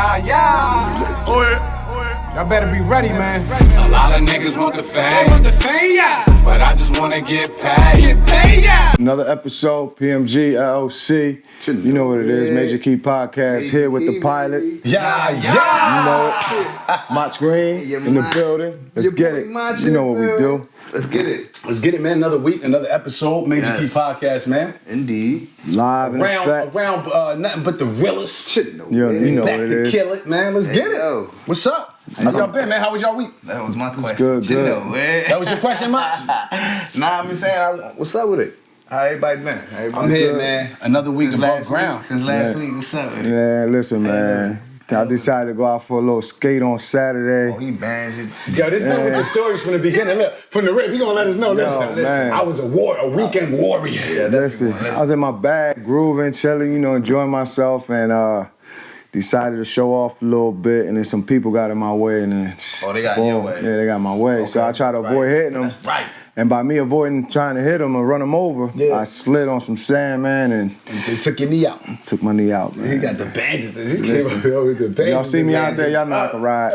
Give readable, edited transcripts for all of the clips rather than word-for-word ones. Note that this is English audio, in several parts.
Y'all better be ready, man. A lot of niggas want the fame, but I just wanna get paid. Another episode, PMG LLC. You know what it is, Major Key Podcast here with the pilot. You know it. Mach Green in the building. Let's get it. You know what we do. Let's get it. Let's get it, man. Another week, another episode. Major Key Podcast, man. Indeed. Live in effect. Around nothing but the realest. You know Back what it to is. kill it, man. Let's get it. Yo. What's up? How y'all been, man? How was y'all week? That was my question. Good. That was your question, Mach? Nah, I'm just saying, what's up with it? How everybody been? I'm here, man. Another week Since above last ground. week. Since last week, what's up with it? Man, listen, man. I decided to go out for a little skate on Saturday. Oh, he banned you. Yo, this dude with the stories from the beginning. Look, from the rip, he gonna let us know. Listen, man. I was a weekend warrior. Yeah, Listen, I was in my bag, grooving, chilling, enjoying myself, and decided to show off a little bit, and then some people got in my way, and then they got in your way. Yeah, they got in my way. Okay, So I tried to avoid hitting them. That's right. And by me avoiding trying to hit them or run them over, I slid on some sand, man, and They took your knee out. took my knee out, man. He got the bandages. He came up here with the bandages. Y'all see me out there, y'all know I can ride.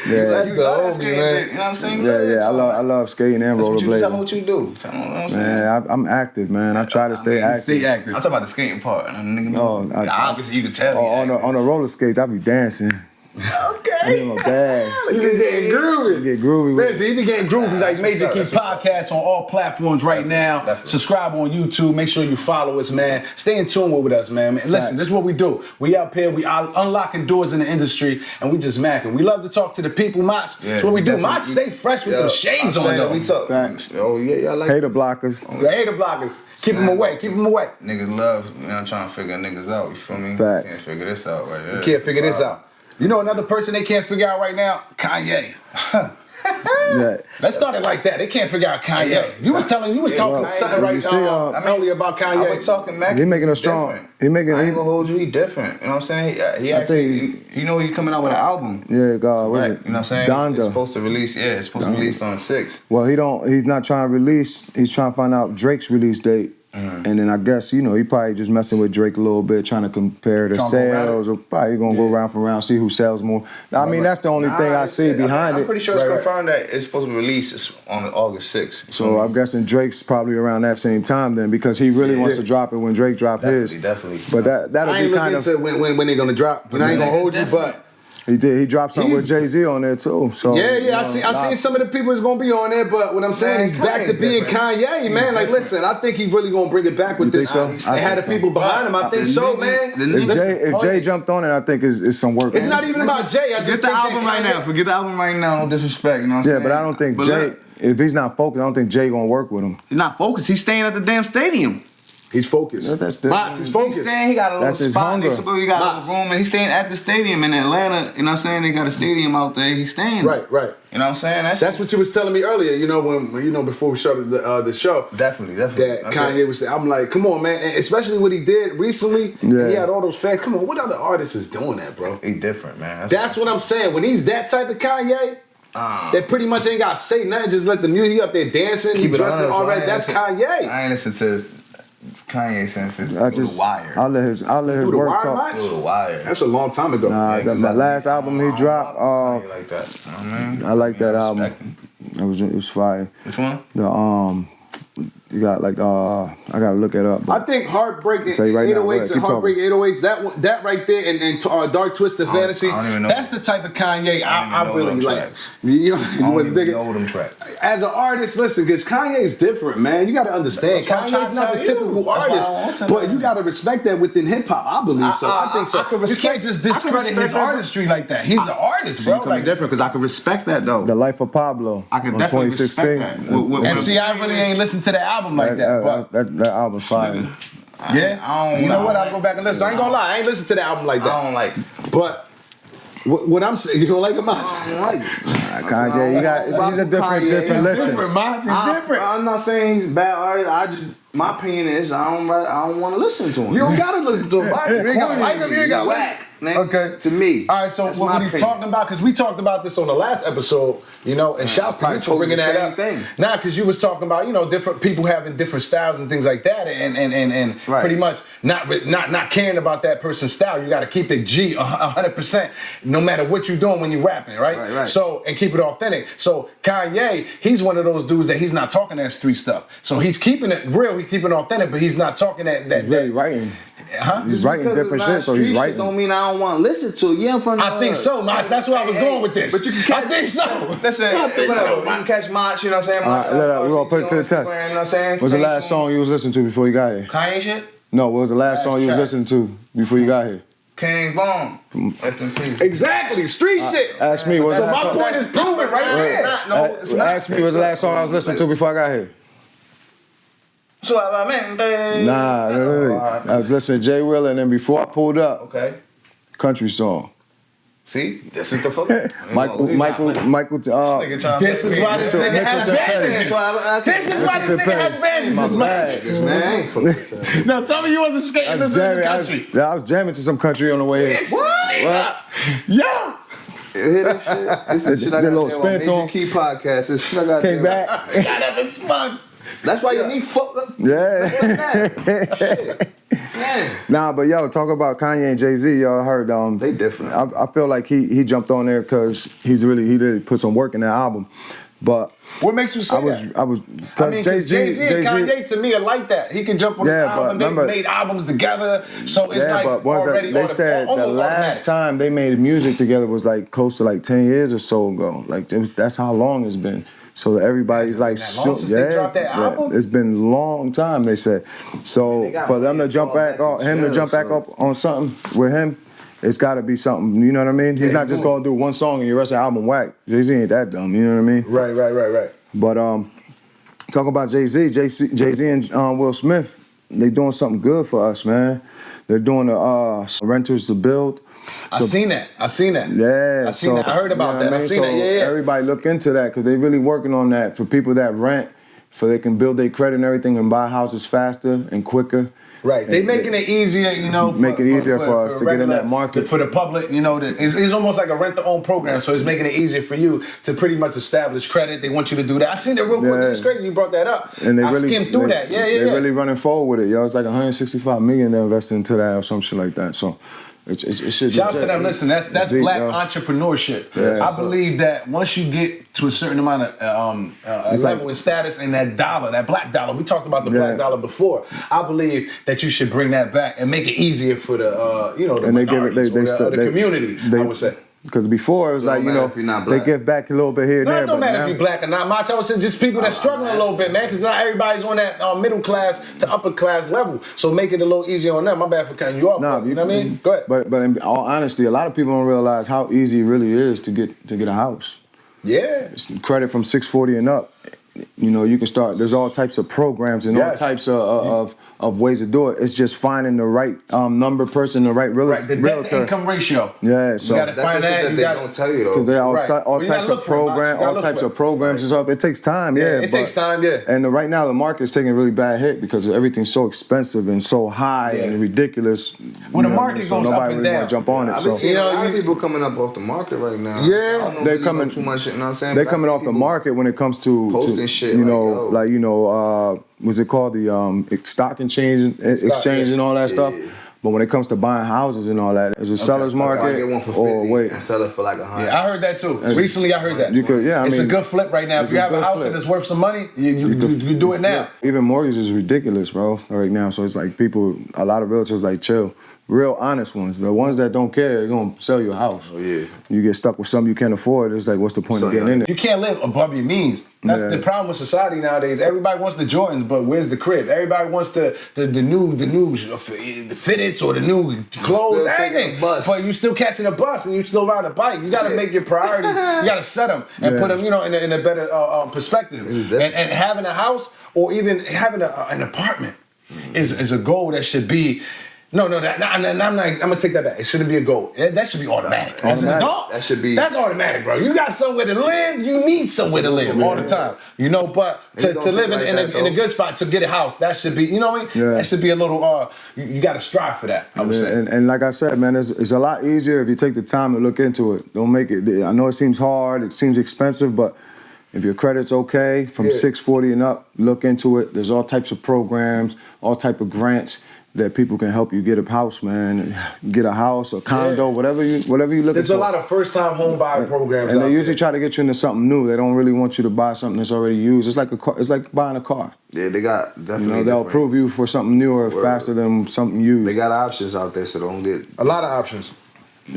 You love that skating, man. You know what I'm saying? Yeah, I love skating and Tell me rollerblading. what you do. Tell me what I'm saying. Man, I'm active, man. I try to stay active. Stay active. I'm talking about the skating part. Nigga, No, obviously you can tell. On the roller skates, I be dancing. Okay. I'm in my bag. He be getting groovy. Get groovy with it. Listen, he be getting groovy like Major Key Podcast on all platforms right now. Definitely. Subscribe on YouTube. Make sure you follow us, man. Stay in tune with us, man. Listen, this is what we do. We up here. We are unlocking doors in the industry, and we just macking. We love to talk to the people, Mach. That's what we do. Mach stay fresh with them shades on, though. We talk. Facts. Oh, yeah, y'all like Hater blockers. The hater blockers. Keep them away. Keep them away. Niggas love, I'm trying to figure niggas out, you feel me? Facts. Can't figure this out right there. You can't figure this out. You know another person they can't figure out right now? Kanye. Yeah. Let's start it like that. They can't figure out Kanye. Yeah. You was talking well, something right you see, earlier about Kanye. I was talking Mac. He making a strong. I ain't gonna hold you. He different. You know what I'm saying? He actually. He coming out with an album. Yeah, God, what's Right. it? You know what I'm saying? Donda. It's supposed to release. Yeah, it's supposed to release on 6. Well, he's not trying to release. He's trying to find out Drake's release date. And then I guess, he probably just messing with Drake a little bit, trying to compare the sales, or probably gonna go round for round, see who sells more. I mean, that's the only thing I see behind it. I'm pretty sure it's confirmed that it's supposed to release on August 6th. So I'm guessing Drake's probably around that same time then, because he really wants to drop it when Drake dropped his. Definitely. But that'll I ain't be kind looking of. into when they're gonna drop. And I ain't gonna hold you, but He did. He dropped something with Jay-Z on there too. So I seen some of the people is gonna be on there. But what I'm saying, he's back to being Kanye, man. Like, listen, I think he's really gonna bring it back with this. so? They had the people behind him. I think so, man. If Jay jumped on it, I think it's some work. It's not even about Jay. I just Forget the think album right now. Forget the album right now. No disrespect. You know what I'm saying? Yeah, but I don't think Jay. If he's not focused, I don't think Jay gonna work with him. He's not focused. He's staying at the damn stadium. He's focused. That's different. Mott's is focused. He got a little That's his spot. hunger. He got a little room, and he's staying at the stadium in Atlanta. You know what I'm saying? They got a stadium out there. He's staying. Right. You know what I'm saying? That's what you was telling me earlier. When before we started the show. Definitely. That Kanye was. I'm like, come on, man. And especially what he did recently. Yeah. He had all those fans. Come on, what other artist is doing that, bro? He different, man. That's what I'm saying. When he's that type of Kanye. That pretty much ain't got to say nothing. Just let the music. He up there dancing. He dressed in all right. That's Kanye. I ain't listen to Kanye since it's The Wire. I'll let his work talk. Through the Wire. That's a long time ago. Nah, my last album he dropped. I like that. You know what I mean? I like that album. It was fire. Which one? You got I gotta look it up. I think Heartbreaking tell you right now, 808s and Heartbreaking 808s, that right there, and Dark Twisted Fantasy, I don't even know. that's the type of Kanye I know really them like. tracks. You I was don't digging. even know them tracks. As an artist, listen, because Kanye's different, man. You got to understand, That's what I'm Kanye's not the trying to tell typical you. That's why I don't artist, listen but to you him. got to respect that within hip hop. I believe so. I think so. I can You can't just discredit his artistry like that. He's an artist, bro. Like different because I can respect that though. The Life of Pablo. I can on definitely 2016. respect that. and see, I really ain't listened to the album like that. But That album's fire. yeah, I don't you know know. what? I'll go back and listen. I ain't gonna lie, I ain't listened to the album like that. I don't like But what I'm saying, you don't like it much. I don't like it. Kanye, he's a different listen. Different, man. It's different. I'm not saying he's a bad artist. My opinion is I don't want to listen to him. You don't gotta listen to him. You ain't gotta like him. You ain't gotta like him. nigga. Okay. To me. All right, so That's what my he's opinion. talking about, because we talked about this on the last episode, you know, and shouts to probably you for told you bringing the that same up. thing. Nah, because you was talking about, you know, different people having different styles and things like that, and Right. pretty much not caring about that person's style. You got to keep it G 100%, no matter what you're doing when you're rapping, right? Right. So, and keep it authentic. So Kanye, he's one of those dudes that he's not talking that street stuff. So he's keeping it real, he's keeping it authentic, but he's not talking that. He's really writing. Huh? He's writing Because different it's not shit, so street he's shit writing. don't mean I don't want to listen to it. Yeah, in front of I think so, Mach. That's where I was going with this. But you can catch I think so. Listen, I think whatever. so, You Mach. can catch Mach, you know what I'm saying? Mach, We're gonna put it to the test. You know what I'm saying? What's the Stay last tuned. song you was listening to before you got here? Kanye shit? No, what was the last Last song you was track. listening to before you got here? King Von. Rest in peace. Exactly, street shit. Ask me, what's So the last my song? point is proven right there. Ask me, what's the last song I was listening to before I got here? Suavemente. Nah, I was listening to Jay Wheeler, and then before I pulled up, Okay. country song. See? This is the fuck. Michael. This is why this nigga has bandages. This is why this nigga has bandages, man. Man. Now tell me you wasn't skating this in the country. I was jamming to some country on the way here. What? Yo! Hear this shit? This is shit I The got little there on spin Major tone. Key podcast. This shit I got Came there. back. Got up and spun. That's why your knee fucked up. Yeah. Shit. Man. Nah, but yo, talk about Kanye and Jay-Z. Y'all heard They different. I feel like he jumped on there because he really put some work in that album. But What makes you say I was that? because Jay-Z and Kanye to me are like that. He can jump on Yeah, his album. but They remember- made albums together, so it's like but once already they said the almost last automatic. time they made music together was like close to like 10 years or so ago. Like that's how long it's been. So everybody's like, that long since they dropped that album? It's been a long time. They said. So They got for them to jump back up, him to jump back up on something with him, it's got to be something. You know what I mean? He's not just gonna do one song and your rest of the album whack. Jay-Z ain't that dumb. You know what I mean? Right. But talk about Jay-Z and Will Smith, they doing something good for us, man. They're doing the renters to build. I seen that. Yeah, I seen that. I heard about you know that. what I seen so that. Yeah. Everybody look into that because they really working on that for people that rent, so they can build their credit and everything and buy houses faster and quicker. Right, they making it easier, you know. Make it easier for us to get in that market. For the public, you know, it's almost like a rent-to-own program, so it's making it easier for you to pretty much establish credit. They want you to do that. I seen it real quick. Yeah. It's crazy you brought that up. And they I really skimmed through that. Yeah. They're really running forward with it, yo. It's like 165 million they're investing into that or some shit like that. So it should. Shouts to them. Listen, that's deep, black yo. entrepreneurship. Yeah, I believe that once you get to a certain amount of It's level like- and status and that dollar, that black dollar, we talked about the Yeah. black dollar before. I believe that you should bring that back and make it easier for the the And they give it, minorities or the community. I would say. Because before it was like, Don't matter if you're not they black. give back a little bit here and No, there. it don't but matter now- if you're black or not. My I was saying just people that's struggling a little bit, man, because not everybody's on that middle class to upper class level. So make it a little easier on them. My bad for cutting you off. Nah, You know what I mean? Go ahead. But in all honesty, a lot of people don't realize how easy it really is to get a house. Yeah. It's credit from 640 and up. You know, you can start. There's all types of programs and all Yes. types of ways to do it. It's just finding the right number person, the right Right, the debt to realtor. income ratio. Yeah, so you gotta That's find the shit that. that You they got don't tell you though. Because there are Right. all Well, you gotta types look of for it, Mach. You programs, gotta all look types for of it. programs and stuff. It takes time, Yeah, yeah. it takes time, yeah. And right now the market's taking a really bad hit because everything's so expensive and so high Yeah. and ridiculous. Well, the You know what I mean? market So goes up nobody and really wanna down. jump on it. I've So been seeing You know, a lot of you- people coming up off the market right now. Yeah. I don't know They're if you know coming- too much shit, you know what I'm saying? they're But I coming see off the people market when it comes to posting shit you like, know, yo. what's it called, the stock and change exchange yeah. and all that stuff. Yeah. But when it comes to buying houses and all that, is a seller's I market get one for 50 or wait. and sell it for like 100. Yeah, I heard that too. Recently, I heard that. You could, yeah, I it's mean, a good flip right now. If it's you a have a good house flip. and it's worth some money, you do it now. Even mortgage is ridiculous, bro, right now. So it's like people, a lot of realtors like chill. Real honest ones. The ones that don't care, they're going to sell your house. Oh, yeah. You get stuck with something you can't afford, it's like, what's the point of getting in there? You can't live above your means. That's Yeah. the problem with society nowadays. Everybody wants the Jordans, but where's the crib? Everybody wants the new the fitteds or the new clothes, still taking everything. a bus. But you still catching a bus and you still ride a bike. You got to make your priorities. You got to set them and Yeah. put them, in a better perspective. And having a house or even having an apartment is a goal that should be No, I'm gonna take that back. It shouldn't be a goal. That should be automatic. As an adult, that should be. That's automatic, bro. You got somewhere to live. You need somewhere to live all the time. You know, but to live in a good spot, to get a house, that should be. You know what I mean? Yeah. That should be a little. You got to strive for that. I would say. And like I said, man, it's a lot easier if you take the time to look into it. Don't make it. I know it seems hard. It seems expensive, but if your credit's okay, from 640 and up, look into it. There's all types of programs, all type of grants that people can help you get a house, man. Get a house, a condo, whatever you looking for. There's a lot of first-time home buyer programs, and they usually try to get you into something new. They don't really want you to buy something that's already used. It's like it's like buying a car. Yeah, they got definitely. You know, they'll approve you for something newer faster than something used. They got options out there, so don't get a lot of options.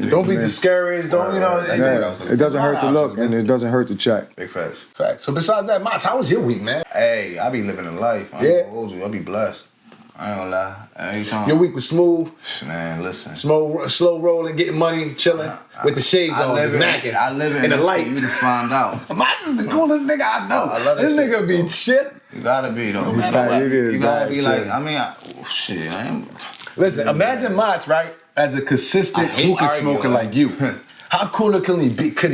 Don't be discouraged. Don't it doesn't hurt to look, and it doesn't hurt to check. Big facts. Facts. So besides that, Mats, how was your week, man? Hey, I be living a life. I ain't gonna hold you. I be blessed. I ain't gonna lie. Every time. Your week was smooth. Man, listen. Slow rolling, getting money, chilling with the shades on, just macking. I live in the light. For you to find out. Mats is the coolest nigga I know. I love this nigga be shit. You gotta be though. No matter what. You gotta be like. I mean, shit. I am. Listen, imagine Mats, right, as a consistent hookah smoker like you. How cooler could he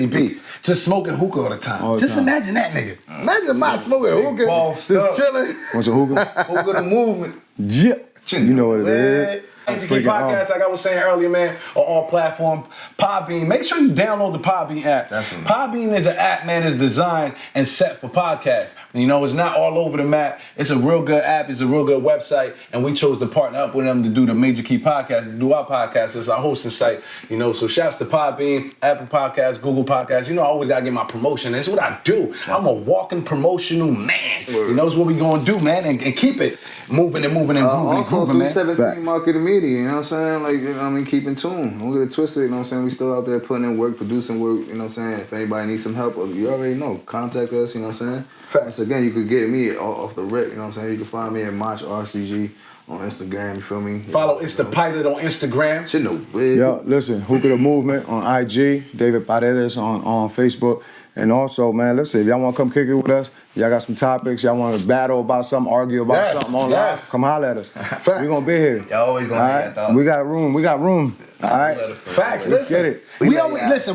be? Just smoking hookah all the time. Just imagine that nigga. Imagine Mats smoking hookah, just chilling. What's a hookah? Hookah the movement. Yeah. You know what it is. PMG podcast, like I was saying earlier, man, on all platforms. PodBean. Make sure you download the PodBean app. Definitely. PodBean is an app, man, that's designed and set for podcasts. You know, it's not all over the map. It's a real good app. It's a real good website. And we chose to partner up with them to do the Major Key podcast, to do our podcast. It's our hosting site. You know, so shouts to PodBean, Apple Podcasts, Google Podcasts. You know, I always got to get my promotion. That's what I do. I'm a walking promotional man. You know, it's what we going to do, man, and keep it moving and moving and grooving, man. 17 marketing media, you know what I'm saying? Like, you know what I mean? Keep in tune. Don't get it twisted, you know what I'm saying? We still out there putting in work, producing work, you know what I'm saying? If anybody needs some help, you already know. Contact us, you know what I'm saying? Facts. Again, you could get me off the rip, you know what I'm saying? You can find me at Mach RCG on Instagram, you feel me? Follow It's the Pilot on Instagram. Shit no big. Yo, listen, Hookah the Movement on IG, David Paredes on Facebook. And also, man, listen, if y'all want to come kick it with us, y'all got some topics, y'all want to battle about something, argue about something online, come holler at us. Facts. We gonna be here. Y'all always gonna be at thoughts. We got room. All right? Facts. Let's Listen, get it.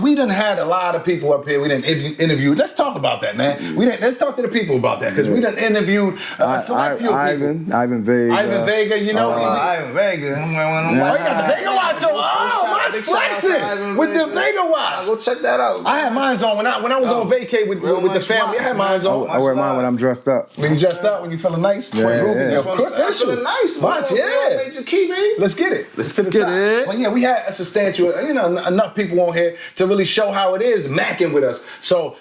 We done had a lot of people up here. We done interviewed. Let's talk about that, man. Let's talk to the people about that, because we done interviewed a select few people. Ivan Vega. You know. Ivan Vega. Oh, you got the Vega watch on. Oh, mine's flexing with the Vega watch. Go check that out. I had mine on when I was on vacay with the family. I had mine on. I wear mine when I'm dressed up. When you dressed up, when you feeling nice, Feeling nice. Watch, yeah. Major Key, baby. Let's get it. Let's get it. But yeah, we had a substantial, enough people on here to really show how it is macking with us. So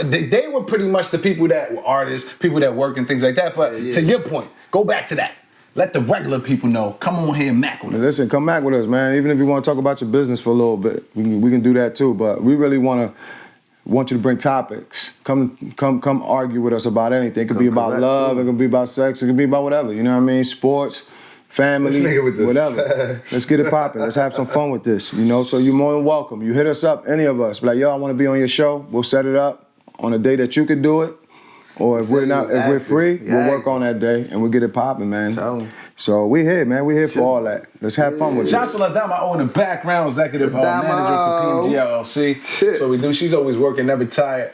they were pretty much the people that were artists, people that work and things like that. But to your point, go back to that. Let the regular people know. Come on here and mac with us. Listen, come mac with us, man. Even if you want to talk about your business for a little bit, we can do that too. But we really want you to bring topics. Come argue with us about anything. It could be about love. It could be about sex. It could be about whatever. You know what I mean? Sports, family, whatever. Let's get it popping. Let's have some fun with this. You know, so you're more than welcome. You hit us up, any of us. Be like, yo, I want to be on your show. We'll set it up on a day that you could do it. Or if we're free, we'll work on that day and we'll get it popping, man. Tell them. So we here, man. We here for all that. Let's have fun with it. Shouts to Dama O in the background, executive manager for PMG LLC. That's what we do. She's always working, never tired.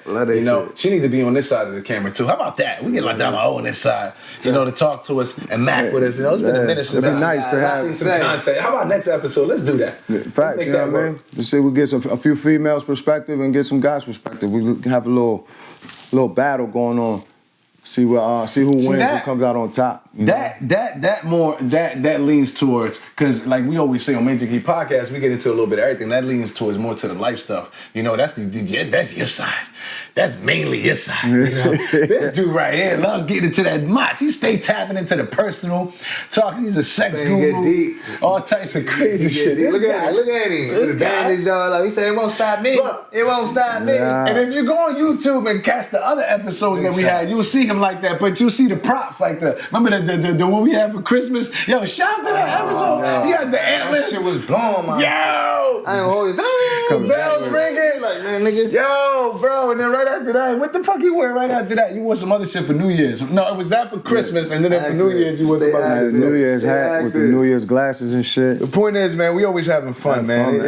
She need to be on this side of the camera too. How about that? We get Dama O on this side, to talk to us and mac with us. It's been a minute since it'd be nice to have seen some content. How about next episode? Let's do that. Facts, you know what I mean? Let's see, we get a few females' perspective and get some guys' perspective. We can have a little battle going on. See who wins, who comes out on top. That leans towards, because like we always say on Major Key Podcast, we get into a little bit of everything. That leans towards more to the life stuff. That's that's your side. That's mainly your side. This dude right here loves getting into that motch. He stay tapping into the personal, talking. He's a sex guru, all types of crazy shit. Look at him. This guy. He said, it won't stop me. It won't stop me. And if you go on YouTube and catch the other episodes that we had, you'll see him like that. But you'll see the props like remember the one we had for Christmas? Yo, shouts to that episode. He had the antlers. That shit was blowing my Yo! I ain't hold it. Bells ringing. Like, man, nigga. Yo, yo, bro. And then right after that, what the fuck you wear right after that? You wore some other shit for New Year's. No, it was that for Christmas, and then for New Year's, you wore some other shit. New Year's hat with the New Year's glasses and shit. The point is, man, we always having fun, man.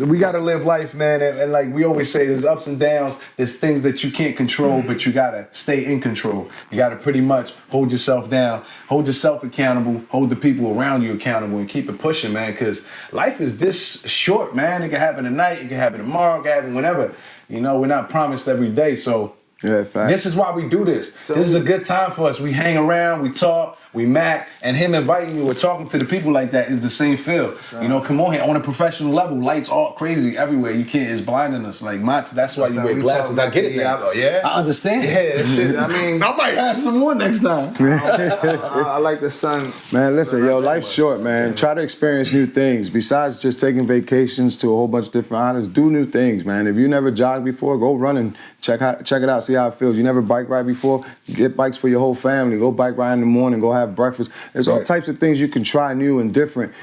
We got to live life, man. And like we always say, there's ups and downs. There's things that you can't control, but you got to stay in control. You got to pretty much hold yourself down, hold yourself accountable, hold the people around you accountable, and keep it pushing, man, because life is this short, man. It can happen tonight, it can happen tomorrow, it can happen whenever. You know, we're not promised every day, so yeah, fact. This is why we do this. This is a good time for us. We hang around, we talk, we mac, and him inviting you or talking to the people like that is the same feel. You know, come on here on a professional level. Lights all crazy everywhere. You can't. It's blinding us. Like Mats, that's why you wear glasses. I get it now. Yeah, I understand. Yeah, shit, I mean, I might have some more next time. I like the sun. Man, listen, yo, life's short, man. Try to experience new things. Besides just taking vacations to a whole bunch of different islands, do new things, man. If you never jogged before, go run and check it out, see how it feels. You never bike ride before, get bikes for your whole family. Go bike ride in the morning, go have breakfast. There's all types of things you can try new and different.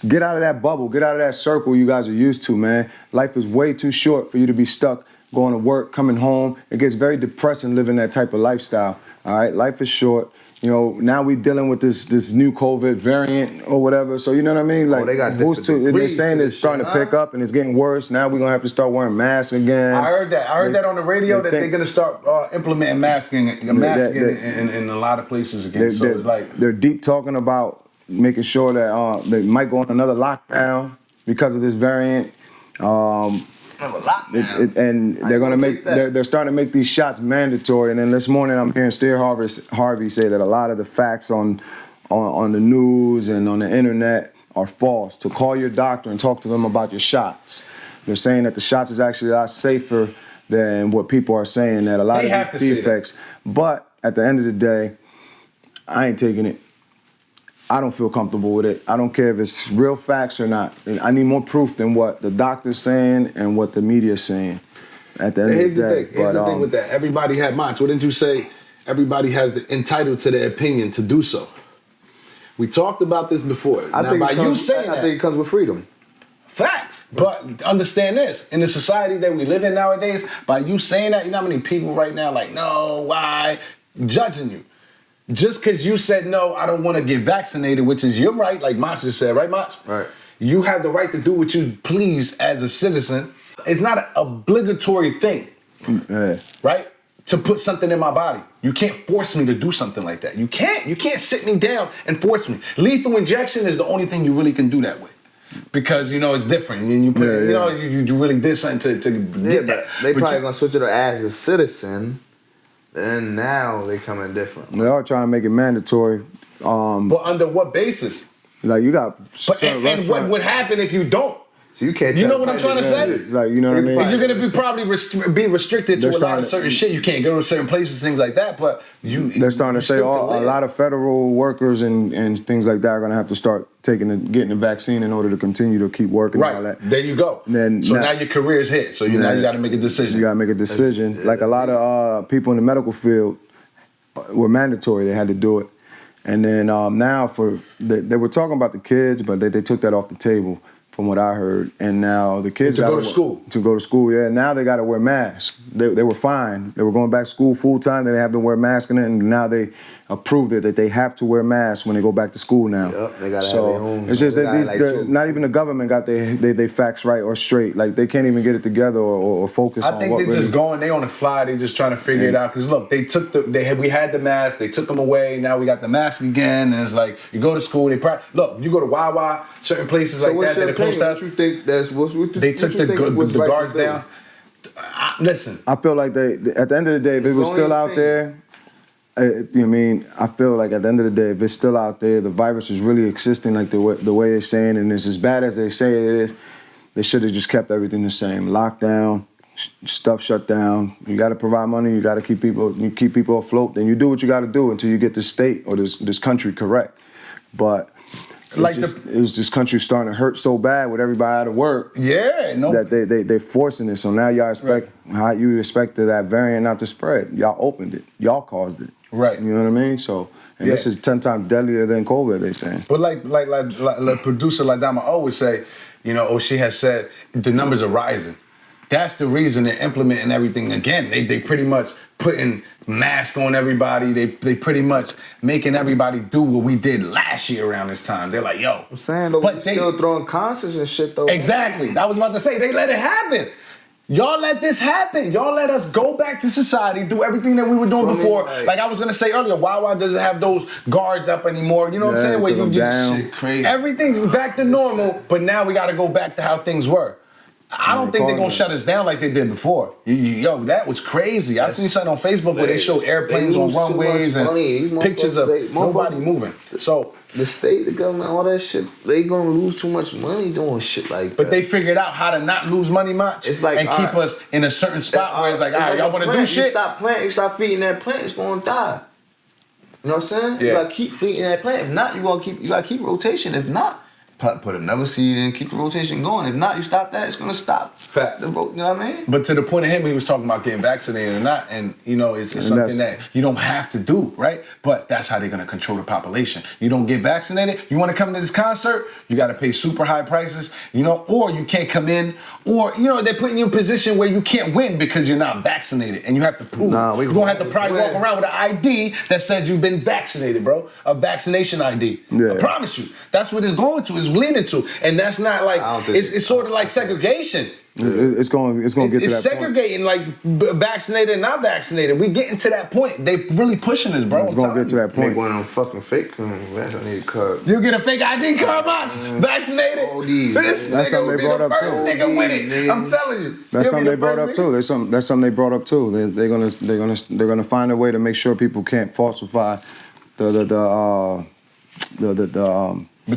Get out of that bubble, get out of that circle you guys are used to, man. Life is way too short for you to be stuck going to work, coming home. It gets very depressing living that type of lifestyle, all right? Life is short. You know, now we dealing with this new COVID variant or whatever. So you know what I mean? Like, they got they're saying it's starting to pick up and it's getting worse. Now we're gonna have to start wearing masks again. I heard that. I heard that on the radio that they're gonna start implementing masking in a lot of places again. So it's like they're deep talking about making sure that they might go on another lockdown because of this variant. And they're gonna make they're starting to make these shots mandatory. And then this morning I'm hearing Steer Harvey say that a lot of the facts on the news and on the internet are false. To call your doctor and talk to them about your shots. They're saying that the shots is actually a lot safer than what people are saying. That a lot of these defects. But at the end of the day, I ain't taking it. I don't feel comfortable with it. I don't care if it's real facts or not. I need more proof than what the doctor's saying and what the media's saying. At the end of the day. Here's the thing with that. Everybody had minds. What didn't you say? Everybody has entitled to their opinion to do so. We talked about this before. I think it comes with freedom. Facts. But understand this. In the society that we live in nowadays, by you saying that, you know how many people right now like, no, why? Judging you. Just because you said, no, I don't want to get vaccinated, which is your right, like Mats just said, right, Mats? Right. You have the right to do what you please as a citizen. It's not an obligatory thing, right? To put something in my body. You can't force me to do something like that. You can't. You can't sit me down and force me. Lethal injection is the only thing you really can do that with. Because, you know, it's different. And you put you really did something to get that. They probably going to switch it as a citizen. And now they coming different. They are trying to make it mandatory. But under what basis? Like you got and what would happen if you don't? So you can't. You know what I'm trying to say? Like, you know what I mean? You're gonna be restricted to a lot of certain shit. You can't go to certain places, things like that. But they're starting to say a lot of federal workers and things like that are gonna have to start getting the vaccine in order to continue to keep working and all that. There you go. So now your career is hit. So now you got to make a decision. You got to make a decision. Like a lot of people in the medical field were mandatory. They had to do it. And then now they were talking about the kids, but they took that off the table from what I heard. And now the kids to go to school. To go to school, yeah. Now they got to wear masks. They were fine. They were going back to school full time. They didn't have to wear masks in it, and now they approved it that they have to wear masks when they go back to school now. Yep, they got to have their own. It's just that not even the government got they facts right or straight. Like they can't even get it together or focus on what I think they're just going. They on the fly. They just trying to figure it out. Because look, we had the mask. They took them away. Now we got the mask again. And it's like you go to school. Look, you go to Wawa, certain places like that. They're close to us. What you think they took the guards down. Listen, I feel like at the end of the day, if it was still out there. You know what I mean? I feel like at the end of the day, if it's still out there, the virus is really existing like the way they're saying, and it's as bad as they say it is, they should have just kept everything the same. Lockdown, stuff shut down. You got to provide money. You got to keep people afloat. Then you do what you got to do until you get this state or this country correct. But it was this country starting to hurt so bad with everybody out of work. Yeah, no. That they're forcing it. So now y'all expect how you expected that variant not to spread. Y'all opened it. Y'all caused it. Right. You know what I mean? So, and this is 10 times deadlier than COVID, they saying. But like producer like Dama O would say, you know, she has said the numbers are rising. that's the reason they're implementing everything again. They pretty much putting mask on everybody. They pretty much making everybody do what we did last year around this time. They're like, yo. I'm saying, though, but they still throwing concerts and shit, though. Exactly. I was about to say, they let it happen. Y'all let this happen. Y'all let us go back to society, do everything that we were doing before. Like I was gonna say earlier, Wawa doesn't have those guards up anymore. You know what I'm saying? Where you just shit crazy. Everything's back to normal, but now we gotta go back to how things were. I don't think they're gonna shut us down like they did before. Yo, that was crazy. I seen something on Facebook where they showed airplanes on runways and pictures of nobody moving. So the state, the government, all that shit, they gonna lose too much money doing shit like that. But they figured out how to not lose money much it's like, and keep us in a certain spot where it's like, all right, y'all wanna do shit? You stop feeding that plant, it's gonna die. You know what I'm saying? Yeah. You gotta keep feeding that plant. If not, you gotta keep rotation. If not, put another seed in, keep the rotation going. If not, you stop that, it's gonna stop. Fact. You know what I mean? But to the point of him, he was talking about getting vaccinated or not, and you know, it's something that you don't have to do, right? But that's how they're gonna control the population. You don't get vaccinated, you wanna come to this concert, you gotta pay super high prices, you know, or you can't come in, or you know, they're putting you in a position where you can't win because you're not vaccinated, and you have to prove it. You're gonna have to probably walk around with an ID that says you've been vaccinated, bro. A vaccination ID. Yeah. I promise you. That's what it's going to, it's leading to. And that's not like, it's sort of like segregation. It's going to get to that point. It's segregating like vaccinated and not vaccinated. We getting to that point. They really pushing us, bro. It's going to get to that point. Make one of them fucking fake vaccinated cards. You get a fake ID card, Moch? Vaccinated? That's something they brought up too. Nigga with it. I'm telling you. That's something they brought up too. That's something they brought up too. They're gonna find a way to make sure people can't falsify the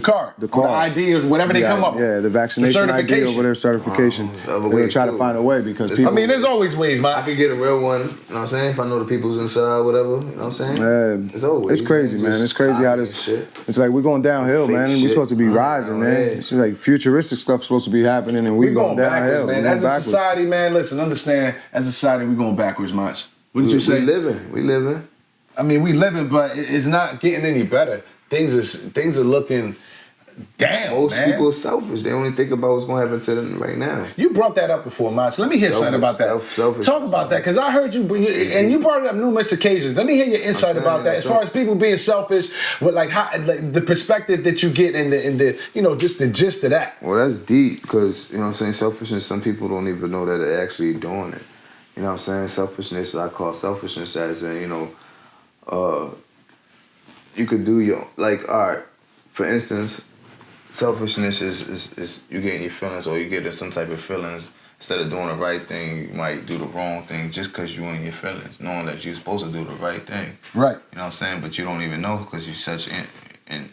card, the ID, or whatever they come up with. Yeah, the vaccination ID or whatever certification. They're gonna try to find a way because people. I mean, there's always ways, man. I could get a real one. You know what I'm saying? If I know the people's inside, whatever. You know what I'm saying? Yeah, it's always. It's crazy, man. It's crazy how this. Shit. It's like we're going downhill, man. We're supposed to be rising, man. It's like futuristic stuff supposed to be happening, and we're going downhill, man. As a society, man, listen, understand. As a society, we're going backwards, much. What did you say? We living. I mean, we living, but it's not getting any better. Things are looking. Damn, most people are selfish. They only think about what's going to happen to them right now. You brought that up before, Mach. Let me hear something about that. Talk about that, because I heard you, and you brought it up numerous occasions. Let me hear your insight about that. As far as people being selfish, with like how the perspective that you get in the you know, just the gist of that. Well, that's deep, because you know what I'm saying. Selfishness. Some people don't even know that they're actually doing it. You know what I'm saying? Selfishness. I call selfishness as in, you know, you could do your all right. For instance. Selfishness is you getting your feelings, or you get some type of feelings. Instead of doing the right thing, you might do the wrong thing just because you're in your feelings, knowing that you're supposed to do the right thing. Right. You know what I'm saying? But you don't even know because you're such in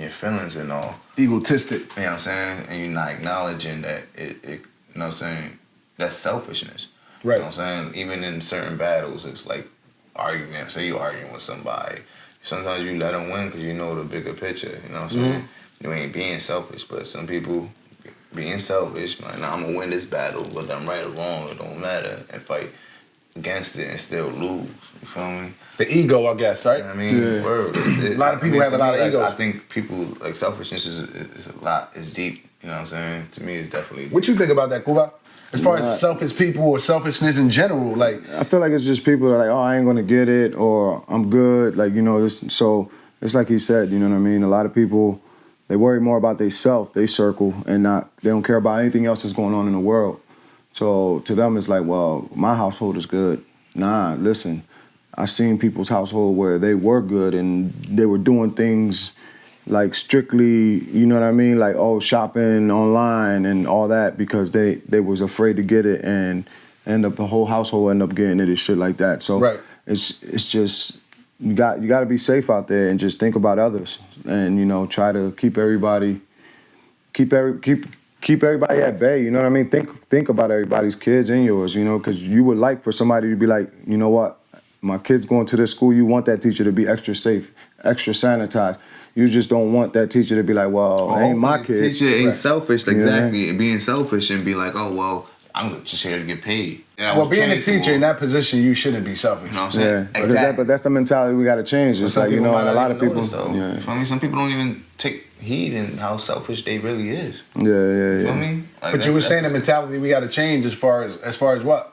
your feelings and all. Egotistic. You know what I'm saying? And you're not acknowledging that it you know what I'm saying? That's selfishness. Right. You know what I'm saying? Even in certain battles, it's like argument. Say you're arguing with somebody. Sometimes you let them win because you know the bigger picture. You know what I'm saying? Mm-hmm. You ain't being selfish, but some people being selfish, man, nah, I'm gonna win this battle, whether I'm right or wrong, it don't matter, and fight against it and still lose. You feel me? The ego, I guess, right? You know what I mean? Yeah. Word. A lot of people have a lot of egos. I think people, like, selfishness is a lot, it's deep, you know what I'm saying? To me, it's definitely deep. What you think about that, Kuba? As far as selfish people or selfishness in general, like... I feel like it's just people that are like, oh, I ain't gonna get it, or I'm good, like, you know, so it's like he said, you know what I mean? A lot of people... They worry more about they circle, and they don't care about anything else that's going on in the world. So to them, it's like, well, my household is good. Nah, listen, I've seen people's household where they were good and they were doing things like strictly, you know what I mean? Like, oh, shopping online and all that because they was afraid to get it, and the whole household ended up getting it and shit like that. So right. It's just... You got to be safe out there and just think about others, and you know, try to keep everybody at bay. You know what I mean? Think about everybody's kids and yours. You know, because you would like for somebody to be like, you know what, my kid's going to this school. You want that teacher to be extra safe, extra sanitized. You just don't want that teacher to be like, well, ain't my kid. Teacher ain't right. selfish, exactly. Yeah. Being selfish and be like, oh well, I'm just here to get paid. Well, being a teacher in that position, you shouldn't be selfish. You know what I'm saying? Yeah, exactly. But that's the mentality we got to change. It's like, you know, and a lot of people. I mean, some people don't even take heed in how selfish they really is. Yeah. You feel me? Like, But you were saying the mentality we got to change as far as what?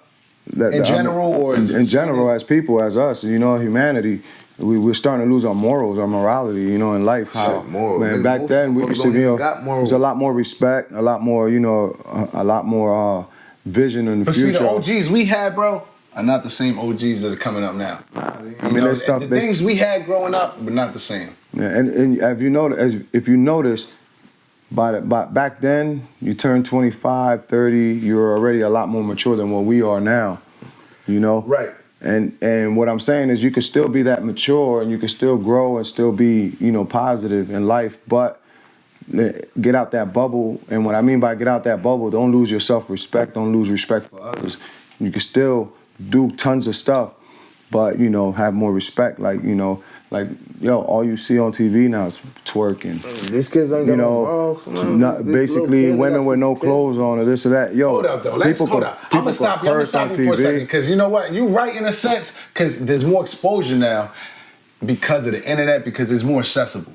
In general, or in general, as people, as us, you know, humanity, we're starting to lose our morals, our morality, you know, in life. Man, back then we used to, you know, there's a lot more respect, a lot more, you know, a lot more vision in the future. But see, the OGs we had, bro, are not the same OGs that are coming up now. I mean, there's stuff. The things we had growing up, but not the same. Yeah, and if you notice, back then, you turn 25, 30, you're already a lot more mature than what we are now, you know? Right. And what I'm saying is you can still be that mature and you can still grow and still be, you know, positive in life, but get out that bubble. And what I mean by get out that bubble, don't lose your self-respect, don't lose respect for others. You can still do tons of stuff, but, you know, have more respect, like, you know, like, yo, all you see on TV now is twerking. These kids ain't got no balls. Basically, women with no clothes on or this or that. Yo, hold up, though. Hold up. I'm gonna stop you for a second, because you know what? You right in a sense, because there's more exposure now because of the internet, because it's more accessible.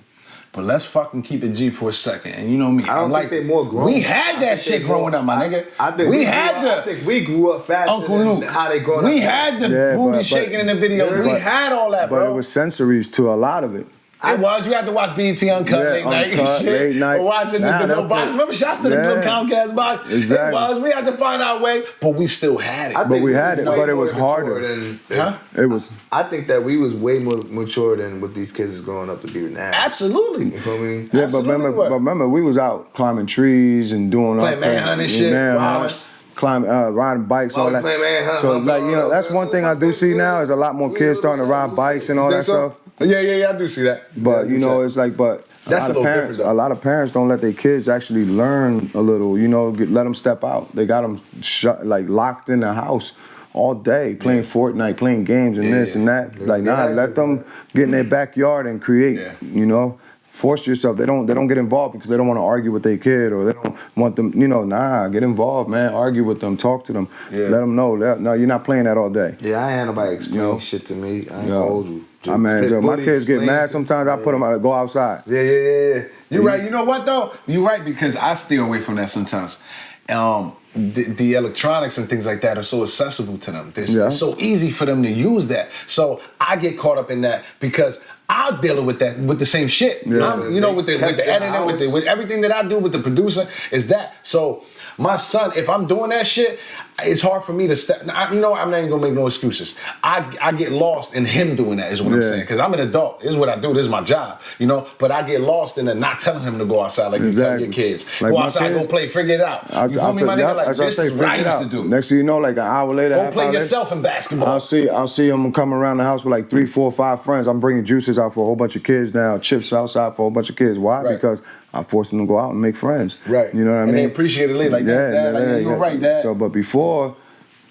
But let's fucking keep it G for a second. And you know me, I don't think they more grown. We had that shit growing up, my nigga. I think we grew up faster Uncle Luke. than how they growing up. We had the booty shaking in the videos. We had all that, bro. But it was sensories to a lot of it. You had to watch BET Uncut late night and shit. Late night. Or watching the little box. Remember shots to the little Comcast box? Exactly. We had to find our way, but we still had it. But we had it, but it was harder. It was. I think that we was way more mature than what these kids is growing up to be now. Absolutely. You feel me? Yeah, but remember, we was out climbing trees and doing all that. Playing manhunt and shit. Climbing, riding bikes, all that. So, like, you know, that's one thing I do see now is a lot more kids starting to ride bikes and all that stuff. Yeah, I do see that. But you know, it's like, that's a lot of parents don't let their kids actually learn a little. You know, let them step out. They got them locked in the house all day playing Fortnite, playing games and this and that. Like, let them get in their backyard and create. You know. Force yourself. They don't get involved because they don't want to argue with their kid, or they don't want them, you know, get involved, man. Argue with them, talk to them. Let them know. No, you're not playing that all day. Yeah, I ain't had nobody explain shit to me. I ain't hold you. I mean, my kids get mad sometimes. I put them out, go outside. Yeah. You're right. You know what, though? You're right, because I stay away from that sometimes. The electronics and things like that are so accessible to them. It's so easy for them to use that. So I get caught up in that because I'm dealing with that, with the same shit. Yeah. You know, with the editing, with everything that I do with the producer is that. So my son, if I'm doing that shit, it's hard for me to step. You know, I'm not even gonna make no excuses. I get lost in him doing that, is what I'm saying. Because I'm an adult. This is what I do. This is my job. You know, but I get lost in the not telling him to go outside like you tell your kids. Like go outside, go play, figure it out. You feel me, my nigga? Like, this is what I used to do. Next thing you know, like an hour later, go play yourself in basketball. I'll see him come around the house with like 3, 4, 5 friends. I'm bringing juices out for a whole bunch of kids now, chips outside for a whole bunch of kids. Why? Because I forced them to go out and make friends. Right. You know what I mean? And they appreciate it later. Like, Dad. You're right, Dad. So, but before,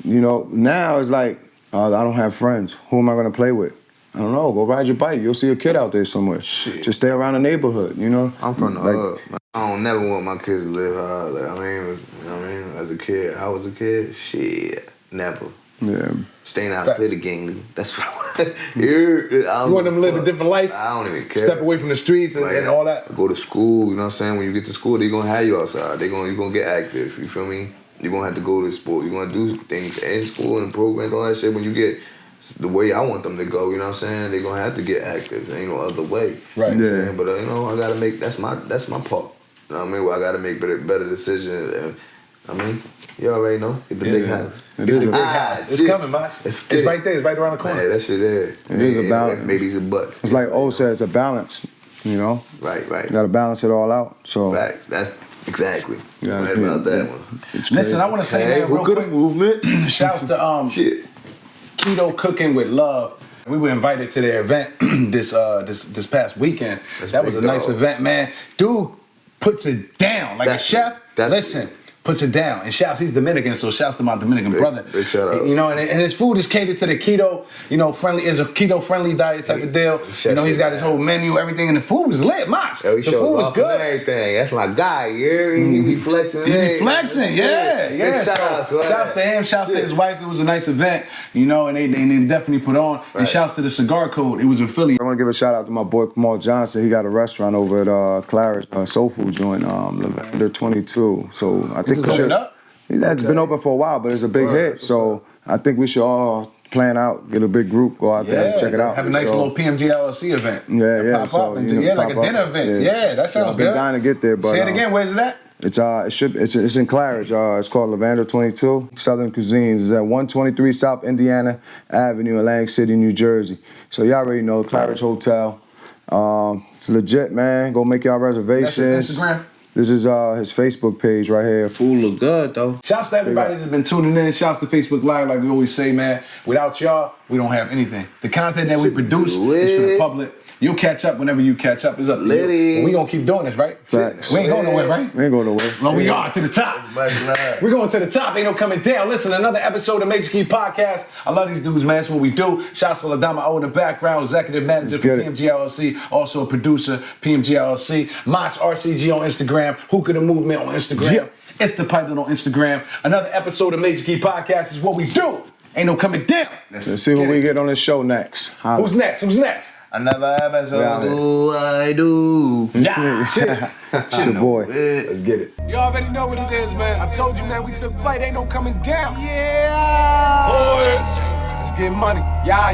you know, now it's like, I don't have friends. Who am I going to play with? I don't know. Go ride your bike. You'll see a kid out there somewhere. Shit. Just stay around the neighborhood, you know? I'm from the hood. I don't never want my kids to live hard. Like, as a kid, I was a kid. Shit, never. Yeah. Staying out of the gang. That's what I want. You want them to live a different life? I don't even care. Step away from the streets and all that. Go to school, you know what I'm saying? When you get to school, they're gonna have you outside. You're gonna get active, you feel me? You're gonna have to go to sport. You're gonna do things in school and programs, all that shit. When you get the way I want them to go, you know what I'm saying? They're gonna have to get active. There ain't no other way. Right. You know what I'm saying? But you know, I gotta make that's my part. You know what I mean? Well, I gotta make better decisions. And I mean, you already know. Get the big house. It is a big house. It's coming, Moss. It's right there. It's right around the corner. Man, that shit there. It is a balance. Maybe it's a butt. It's like O said, it's a balance, you know? Right. You gotta balance it all out. So Facts. That's exactly. Yeah, right about that one. Listen, I want to say, man, real quick. Movement. Shouts to Keto Cooking with Love. We were invited to their event this past weekend. That was a nice event, man. Dude puts it down like a chef. Listen, puts it down. And he's Dominican, so shouts to my Dominican brother. Big shout out. You know, and his food is catered to the keto, you know, friendly, is a keto friendly diet type of deal. You know, he's got his whole menu, everything, and the food was lit, Mach. The food was good. Everything. That's my guy, he be flexing. He be flexing, yeah. Shouts to him, shouts to his wife. It was a nice event, you know, and they definitely put on. Right. And shouts to the Cigar Code. It was in Philly. I want to give a shout out to my boy Kamal Johnson. He got a restaurant over at Claridge, soul food joint, Lavender 22. So I think it's been open for a while, but it's a big hit. So I think we should all plan out, get a big group, go out there and check it out. Have a nice little PMG LLC event. Yeah. Pop up like a dinner event. Yeah, that sounds good. I've been dying to get there, but say it again. Where's it at? It's in Claridge. It's called Lavender 22. Southern Cuisines. It's at 123 South Indiana Avenue, Atlantic City, New Jersey. So y'all already know Claridge Hotel. It's legit, man. Go make y'all reservations. That's his Instagram. This is his Facebook page right here. Food look good though. Shouts to everybody that's been tuning in. Shouts to Facebook Live, like we always say, man. Without y'all, we don't have anything. The content that we produce is for the public. You'll catch up whenever you catch up. It's up to you. But we gonna keep doing this, right? Facts. We ain't going nowhere, right? We ain't going nowhere. Well, we are to the top. We're going to the top. Ain't no coming down. Listen, another episode of Major Key Podcast. I love these dudes, man. That's what we do. Shouts to Dama O in the background, executive manager for PMG LLC, also a producer, PMG LLC. Mach RCG on Instagram, Hookah the Movement on Instagram. Yeah. It's the Python on Instagram. Another episode of Major Key Podcast is what we do. Ain't no coming down. Let's see who we get on this show next. Who's next? Another episode. Do I do? Yeah, shit. Your boy. Let's get it. You already know what it is, man. I told you, man, we took flight. Ain't no coming down. Yeah. Boy. Let's get money. Yeah.